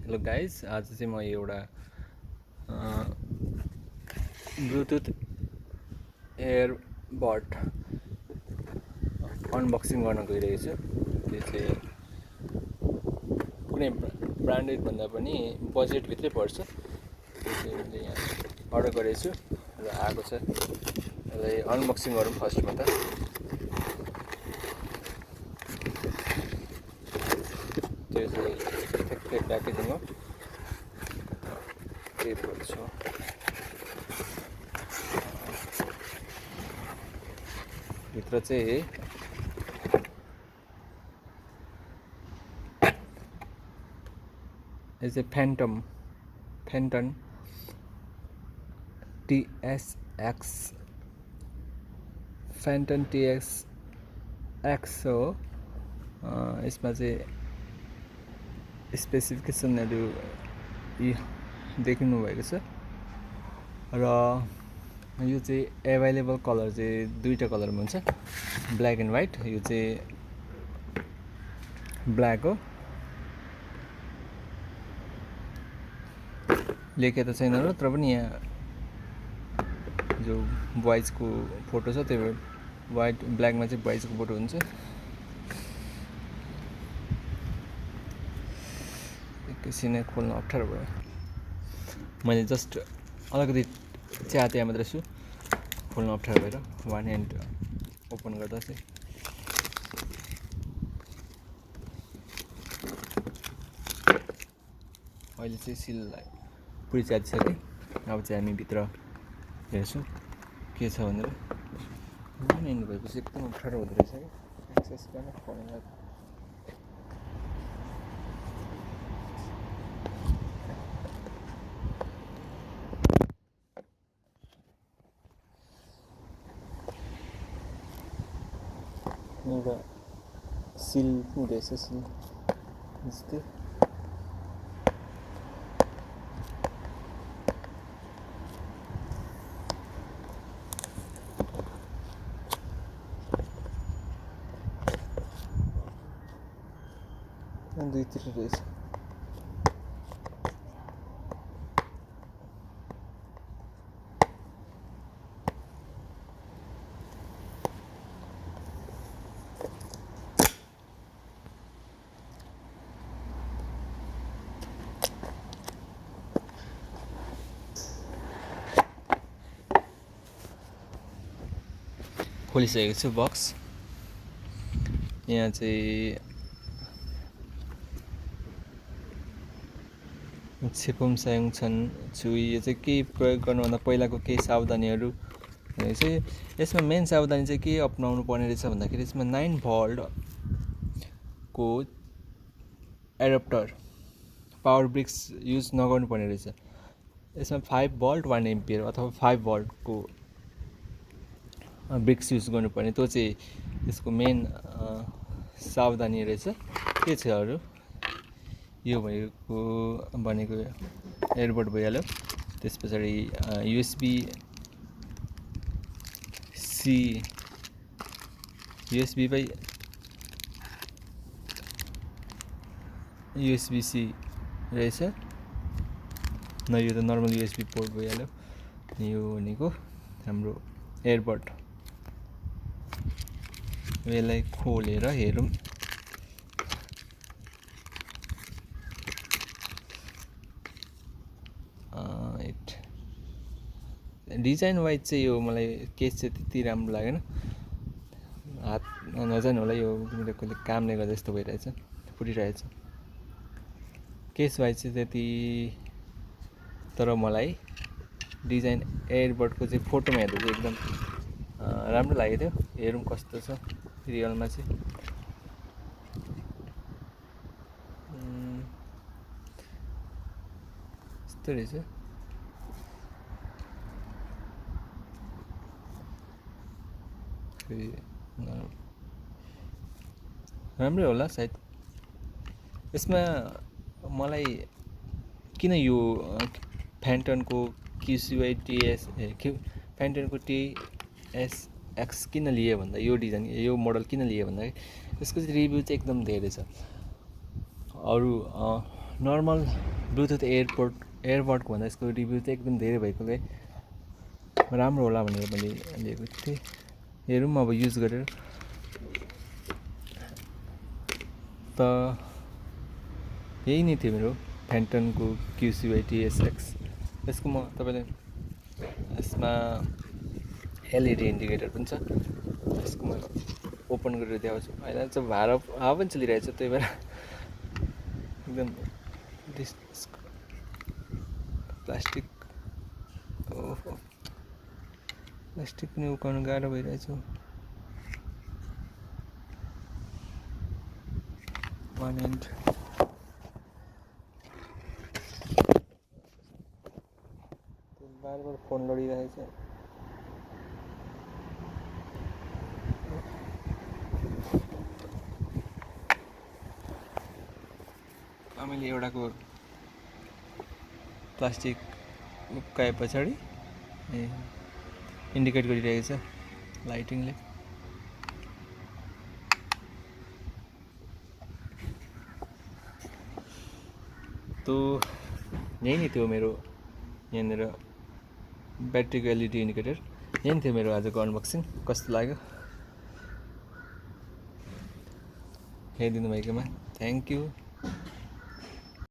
Hello guys, आज चाहिँ म एउटा ब्लुटुथ एयरबड अनबक्सिङ गर्न गइरहेको छु। त्यो चाहिँ कुनै ब्रान्डेड भन्दा पनि बजेटभित्रै पर्छ। त्यो चाहिँ मैले यहाँ अर्डर गरेको छु र आएको छ। यसलाई अनबक्सिङ गरौँ फर्स्टमा त। त्यो चाहिँ ठ्याक्कै प्याकेजिङ हो, त्यही पर्छ। भित्र चाहिँ यो चाहिँ Penton TSX Penton TSX हो। यसमा चाहिँ स्पेसिफिकेसनहरू देख्नु भएको छ र यो चाहिँ एभाइलेबल कलर चाहिँ दुईवटा कलरमा हुन्छ, ब्ल्याक एन्ड व्हाइट। यो चाहिँ ब्ल्याक हो, लेखेको त छैन र तर पनि यहाँ जो बोइजको फोटो छ त्यो व्हाइट ब्ल्याकमा चाहिँ बोइजको फोटो हुन्छ। एकैछिन खोल्न अप्ठ्यारो भयो, मैले जस्ट अलिकति च्याते मात्रै छु, खोल्न अप्ठ्यारो भएर वान ह्यान्ड ओपन गर्दा चाहिँ। अहिले चाहिँ सिललाई पुरै च्यातिसकेँ। अब चाहिँ हामी भित्र हेर्छौँ के छ भनेर। वान ह्यान्ड भएपछि एकदम अप्ठ्यारो हुँदो रहेछ कि एक्सेस गर्न फोनलाई। एउटा सिल पनि रहेछ, सिल जस्तै। दुईतिर रहेछ। खोलिसकेको छु बक्स। यहाँ चाहिँ छेपुम सायोङ छन् छुई। यो चाहिँ के प्रयोग गर्नुभन्दा पहिलाको केही सावधानीहरू चाहिँ, यसमा मेन सावधानी चाहिँ के अपनाउनु पर्ने रहेछ भन्दाखेरि यसमा 9 भोल्टको एडप्टर पावर ब्रिक्स युज नगर्नु पर्ने रहेछ। यसमा 5 भोल्ट 1 एम्पियर अथवा 5 भोल्टको ब्रिक्स युज गर्नुपर्ने, त्यो चाहिँ यसको मेन सावधानी रहेछ। के छ अरू, यो भनेको एयरबड भइहाल्यो। त्यस पछाडि USB-C रहेछ न, यो त नर्मल USB पोर्ट भइहाल्यो। यो भनेको हाम्रो एयरबड। यसलाई खोलेर हेरौँ। डिजाइन वाइज चाहिँ यो मलाई केस चाहिँ त्यति राम्रो लागेन, हात नजानु होला, यो मेरो कहिले कामले गर्दा यस्तो भइरहेछ, फुटिरहेछ। केस वाइज चाहिँ त्यति, तर मलाई डिजाइन एयरबडको चाहिँ फोटोमा हेर्दा चाहिँ एकदम राम्रो लागेको थियो। हेरौँ कस्तो छ रियलमा चाहिँ। यस्तो रहेछ। राम्रै होला सायद। यसमा मलाई किन यो पेन्टनको पेन्टनको TSX किन लिए भन्दा, यो डिजाइन यो मोडल किन लिए भन्दा यसको चाहिँ रिभ्यू चाहिँ एकदम धेरै छ। अरू नर्मल ब्लुटुथ एयरबडको भन्दा यसको रिभ्यू चाहिँ एकदम धेरै भएकोले राम्रो होला भनेर मैले लिएको थिएँ। हेरौँ अब युज गरेर। त यही नै थियो मेरो पेन्टनको TSX। यसको म तपाईँलाई यसमा एलइडी इन्डिकेटर पनि छ। यसको म ओपन गरेर देखाउँछु। अहिले चाहिँ हावा पनि चलिरहेको छ, त्यही भएर एकदम प्लास्टिक पनि उकाउनु गाह्रो भइरहेछ। 1 एन्ड बार फोन लडिरहेछ। मैले एउटाको प्लास्टिक उकाए पछाडि इन्डिकेट गरिरहेको छ लाइटिङले। तो यही नै थियो मेरो यहाँनिर ब्याट्रीको एलइडी इन्डिकेटर। यही नै थियो मेरो आजको अनबक्सिङ। कस्तो लाग्यो हेरिदिनु भएकोमा थ्याङ्क यू।